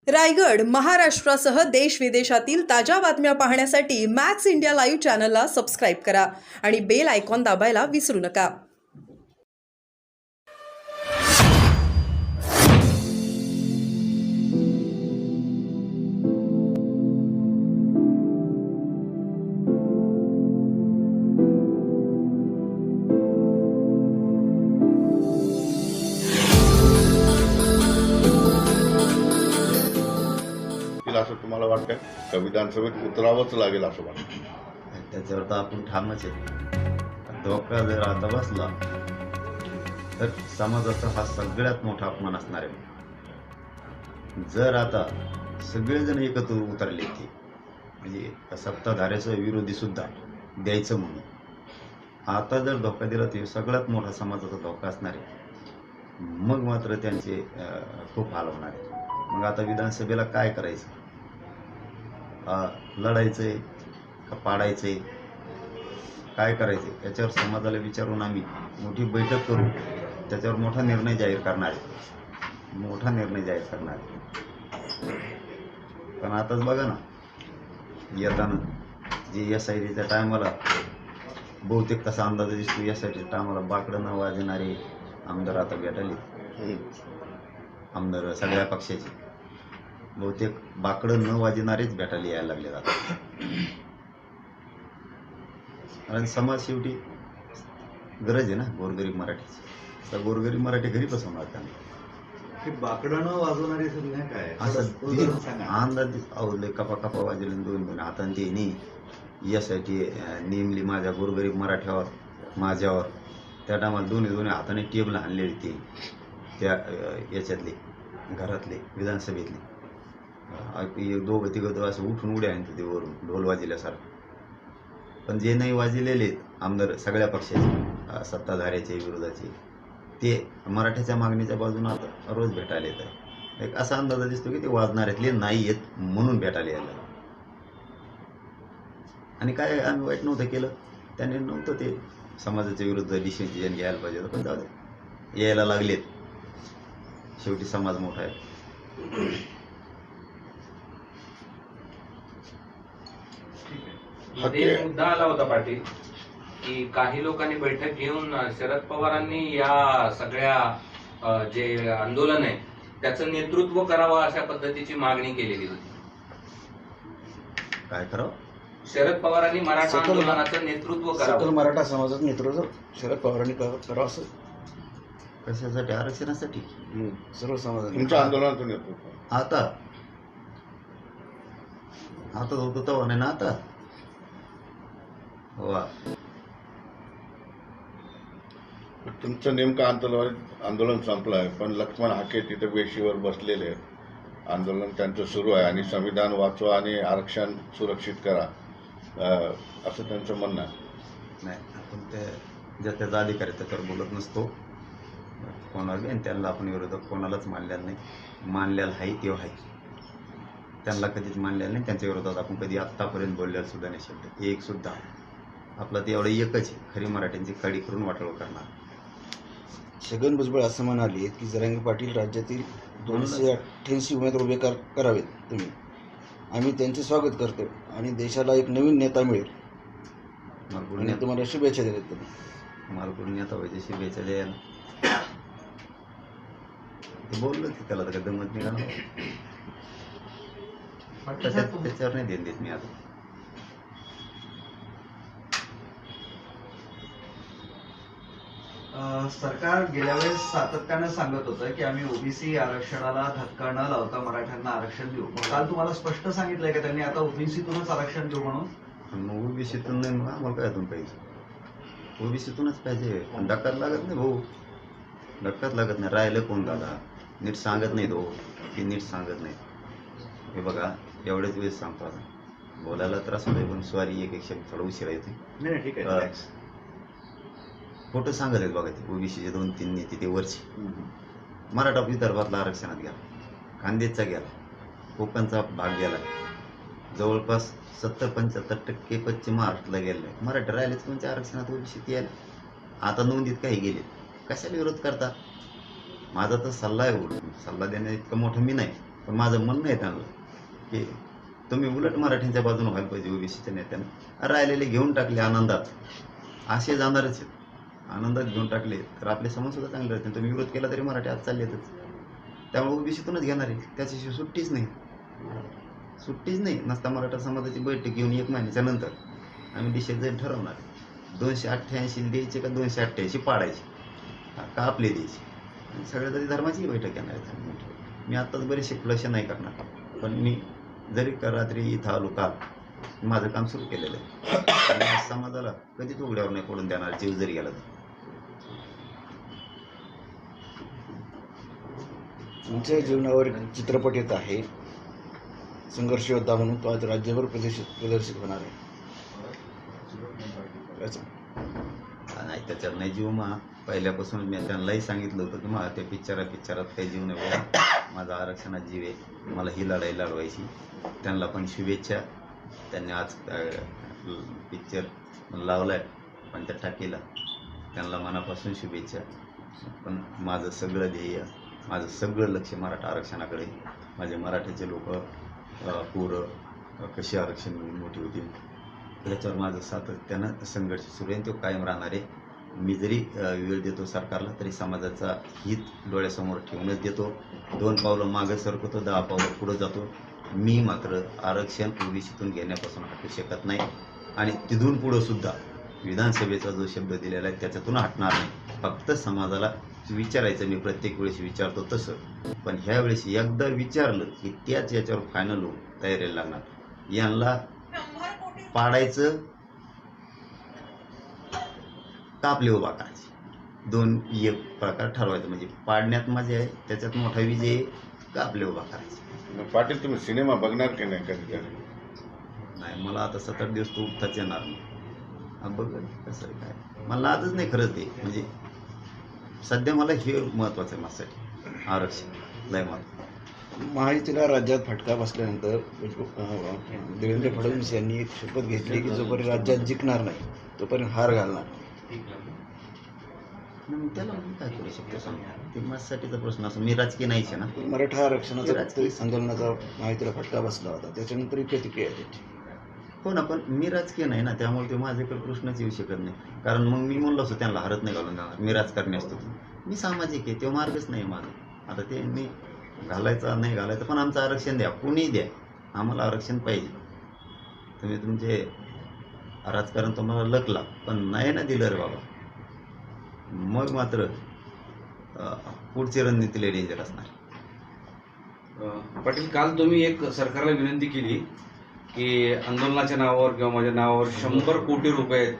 रायगड, महाराष्ट्रासह देश विदेशातील ताज्या बातम्या पाहण्यासाठी मॅक्स इंडिया लाईव्ह चॅनलला सबस्क्राईब करा आणि बेल आयकॉन दाबायला विसरू नका. असं तुम्हाला वाटतं का विधानसभेत उतरावंच लागेल असं वाटतं? त्याच्यावर तर आपण ठामच आहे. धोका जर आता बसला तर समाजाचा हा सगळ्यात मोठा अपमान असणार आहे. जर आता सगळेजण एकत्र उतरले की म्हणजे सत्ताधाऱ्याचा विरोधी सुद्धा द्यायचं म्हणून आता जर धोका दिला तर सगळ्यात मोठा समाजाचा धोका असणार आहे. मग मात्र त्यांचे खूप हाल होणार आहे. मग आता विधानसभेला काय करायचं? लढायचंय का पाडायचंय, काय करायचंय त्याच्यावर समाजाला विचारून आम्ही मोठी बैठक करू. त्याच्यावर मोठा निर्णय जाहीर करणार आहे. पण आताच बघा ना, येताना जे SITच्या टायमाला बहुतेक तसा अंदाज दिसतो, SITच्या टायमाला बाकडं न वाजणारे आमदार आता भेटायले. आमदार सगळ्या पक्षाचे बहुतेक बाकडं न वाजणारेच भेटायला यायला लागले जातात. आणि समाज शेवटी गरज आहे ना गोरगरीब मराठीची. तर गोरगरीब मराठी घरी बसवणार त्यांना. बाकडं न वाजवणारी संज्ञा काय असं अंदाज आवडले कपा वाजले दोन आता ते नाही SIT नेमली माझ्या गोरगरीब मराठ्यावर माझ्यावर. त्या टायमाला दोन्ही हाताने टेबल आणलेली ते त्या याच्यातले घरातले विधानसभेतले दोघं तिघं असं उठून उड्या आणते ते वरून ढोल वाजल्यासारखं. पण जे नाही वाजलेले आमदार सगळ्या पक्षाचे सत्ताधाऱ्याचे विरोधाचे ते मराठ्याच्या मागणीच्या बाजूने आता रोज भेटायला येत आहे. एक असा अंदाज दिसतो की ते वाजणाऱ्यातले नाही येत म्हणून भेटायला यायला. आणि काय आम्ही वाईट नव्हतं केलं, त्याने नव्हतं ते समाजाच्या विरुद्ध डिसिजन घ्यायला पाहिजे होतं. पण जाऊ दे, यायला लागलेत. शेवटी समाज मोठा आहे. मध्ये एक मुद्दा आला होता पाटील की काही लोकांनी बैठक घेऊन शरद पवारांनी या सगळ्या जे आंदोलन आहे त्याचं नेतृत्व करावं अशा पद्धतीची मागणी केलेली होती. काय करावं? शरद पवारांनी मराठा आंदोलनाचं नेतृत्व सकल करावं. मराठा समाजाचं नेतृत्व शरद पवारांनी करावं असं कशासाठी? आरक्षणासाठी. सर्व समाजाने. तुमच्या आंदोलनातून नेतृत्व आता होतं तेव्हा नाही ना आता. वा, तुमचं नेमकं आंदोलन संपलं आहे, पण लक्ष्मण हाके तिथे वेशीवर बसलेले आहेत. आंदोलन त्यांचं सुरू आहे आणि संविधान वाचवा आणि आरक्षण सुरक्षित करा असं त्यांचं म्हणणं आहे. नाही आपण ते त्याचा अधिकार आहे त्याच्यावर बोलत नसतो कोणाला. आणि त्यांना आपण विरोधक कोणालाच मानलेलं नाही. मानलेलं आहे तेव्हा आहे, त्यांना कधीच मानलेलं नाही. त्यांच्या विरोधात आपण कधी आत्तापर्यंत बोललेलं सुद्धा नाही शब्द एक सुद्धा. आपला ते एवढं एकच आहे, खरी मराठ्यांची काडी करून वाटोळ करणार. छगन भुजबळ असं म्हणाले की जरांगे पाटील राज्यातील 288 उमेदवार उभे करावेत तुम्ही. आम्ही त्यांचे स्वागत करतो आणि देशाला एक नवीन नेता मिळेल आणि तुम्हाला शुभेच्छा देतात. तुम्ही मला कोणी नेता व्हायचे शुभेच्छा द्यायला ते बोललो की त्याला तर दमत निघाला. त्याच्यावर नाही देत मी आता. सरकार गेल्या वेळेस सातत्यानं सांगत होतं की आम्ही ओबीसी आरक्षणाला धक्का न लावता मराठ्यांना आरक्षण देऊ. काल तुम्हाला स्पष्ट सांगितलंय का त्यांनी आता ओबीसीतूनच आरक्षण देऊ म्हणून? मग ओबीसीतून नाही, मग आम्हाला काय पाहिजे? ओबीसीतूनच पाहिजे. धक्काच लागत नाही भाऊ, धक्काच लागत नाही. राहिलं कोण दादा? नीट सांगत नाही तो की नीट सांगत नाही. हे बघा एवढेच वेळेस सांगतो आता. बोलायला त्रास होतोय पण स्वारी एक शब्द थोडं उशिरा येते. नाही ठीक आहे. फोटो सांगत आहेत बघा ते ओबीसीचे 2-3 नेते ते वरचे. मराठा विदर्भातला आरक्षणात गेला, खानदेशचा गेला, कोकणचा भाग गेला, जवळपास 70-75% पश्चिम महाराष्ट्राला गेले. मराठी राहिलेच तुमच्या आरक्षणात ओबीसी ते यायला. आता नोंदीत काही गेले, कशाला विरोध करता? माझा तर सल्ला आहे, सल्ला देण्या इतकं मोठं मी नाही. पण माझं म्हणणं आहे त्यांना की तुम्ही उलट मराठ्यांच्या बाजूने व्हायला पाहिजे ओबीसीच्या नेत्यांना. राहिलेले घेऊन टाकले आनंदात, असे जाणारच आहेत. आनंदात घेऊन टाकले तर आपले समाजसुद्धा चांगले राहतील. तुम्ही विरोध केला तरी मराठी आज चालले येतच. त्यामुळे ओबीसीतूनच घेणार आहे, त्याच्याशिवाय सुट्टीच नाही. सुट्टीच नाही. नसता मराठा समाजाची बैठक घेऊन 1 महिन्याच्या नंतर आम्ही डिशेत जाऊन ठरवणार 288 द्यायचे का 288 पाडायचे का आपले द्यायचे. आणि सगळ्या तरी धर्माची बैठक घेणार आहेत. मी आत्ताच बरेचसे खुलासे नाही करणार, पण मी जरी रात्री इथं आलो काल, माझं काम सुरू केलेलं आहे. आणि आज समाजाला कधीच उघड्यावर नाही पडून देणार, जीव जरी गेला तर. तुमच्या जीवनावर एक चित्रपट येत आहे, संघर्ष योद्धा म्हणून, तो आज राज्यभर प्रदर्शित होणार आहे. याचं नाही त्याच्यात नाही जीव. पहिल्यापासून मी त्यांनाही सांगितलं होतं की मला त्या पिक्चरात काही जीव नाही बघा, माझा आरक्षणात जीव आहे, मला ही लढाई लढवायची. त्यांना पण शुभेच्छा. त्यांनी आज पिक्चर लावलाय पण त्या टाकीला, त्यांना मनापासून शुभेच्छा. पण माझं सगळं ध्येय, माझं सगळं लक्ष मराठा आरक्षणाकडे. माझे मराठ्याचे लोक पोरं कशी आरक्षण मिळून मोठी होतील याच्यावर माझं सातत्यानं संघर्ष सुरू आहे, तो कायम राहणार आहे. मी जरी वेळ देतो सरकारला तरी समाजाचा हित डोळ्यासमोर ठेवूनच देतो. 2 पावलं मागं सरकतो, 10 पावलं पुढं जातो. मी मात्र आरक्षण ओबीसीतून घेण्यापासून हटू शकत नाही आणि तिथून पुढं सुद्धा विधानसभेचा जो शब्द दिलेला आहे त्याच्यातून हटणार नाही. फक्त समाजाला विचारायचं, मी प्रत्येक वेळेस विचारतो तसं, पण ह्या वेळेस एकदा विचारलं की त्याच याच्यावर फायनल होऊन तयारीला लागणार. यांना पाडायचं का आपले उभा करायचे, 2 एक प्रकार ठरवायचं. म्हणजे पाडण्यात मजा आहे, त्याच्यात मोठा विजय आहे, का आपले उभा करायचे. पाटील तुम्ही सिनेमा बघणार की नाही कधीतरी? नाही, मला आता 7-8 दिवस तो उठताच येणार नाही. बघ कसं काय, मला आजच नाही खरंच ते. म्हणजे सध्या मला हे महत्त्वाचं आहे माझ्यासाठी, आरक्षण लय महत्त्वाचं. महायुतीला राज्यात फटका बसल्यानंतर देवेंद्र फडणवीस यांनी शपथ घेतली की जोपर्यंत राज्यात जिंकणार नाही तोपर्यंत हार घालणार. मग त्याला मी काय करू शकतो सांगा, ते माझ्यासाठीचा प्रश्न असो. मी राजकीय नाहीच आहे ना. मराठा आरक्षणाचा आंदोलनाचा महायुतीला फटका बसला होता, त्याच्यानंतर प्रतिक्रिया त्याची. हो ना, पण मी राजकीय नाही ना, त्यामुळे ते माझ्याकडे प्रश्नच येऊ शकत नाही. कारण मग मी म्हणलो असतो त्यांना हारत नाही घालून जाणार, मी राजकारणी असतो. मी सामाजिक आहे, तो मार्गच नाही माझा. आता ते मी घालायचा नाही घालायचं, पण आमचं आरक्षण द्या, कोणी द्या, आम्हाला आरक्षण पाहिजे. तुम्ही तुमचे राजकारण तुम्हाला लकला, पण नाही ना दिलं रे बाबा, मग मात्र पुढची रणनीती लय डेंजर असणार. पाटील, काल तुम्ही एक सरकारला विनंती केली की आंदोलनाच्या नावावर किंवा माझ्या नावावर 100 कोटी रुपये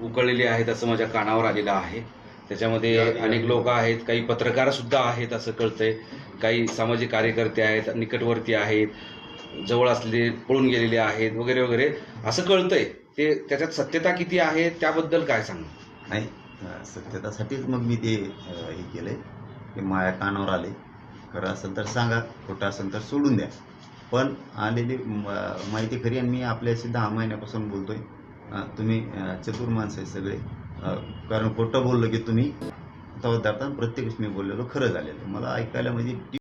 उकळलेले आहेत असं माझ्या कानावर आलेलं आहे. त्याच्यामध्ये अनेक लोक आहेत, काही पत्रकार सुद्धा आहेत असं कळतंय, काही सामाजिक कार्यकर्ते आहेत, निकटवर्ती आहेत, जवळ असलेले पळून गेलेले आहेत वगैरे वगैरे असं कळतंय. ते त्याच्यात सत्यता किती आहे त्याबद्दल काय सांगणार? नाही, सत्यतासाठीच मग मी ते हे केलंय की माझ्या कानावर आले. खरं असेल तर सांगा, खोटं असेल तर सोडून द्या. पण आलेली माहिती खरी, आणि मी आपल्याशी 10 महिन्यापासून बोलतोय. तुम्ही चतुर माणसं आहे सगळे. कारण खोटं बोललं की तुम्ही तवत धरता, प्रत्येक मी बोललेलो खरं झालेलं मला ऐकायला म्हणजे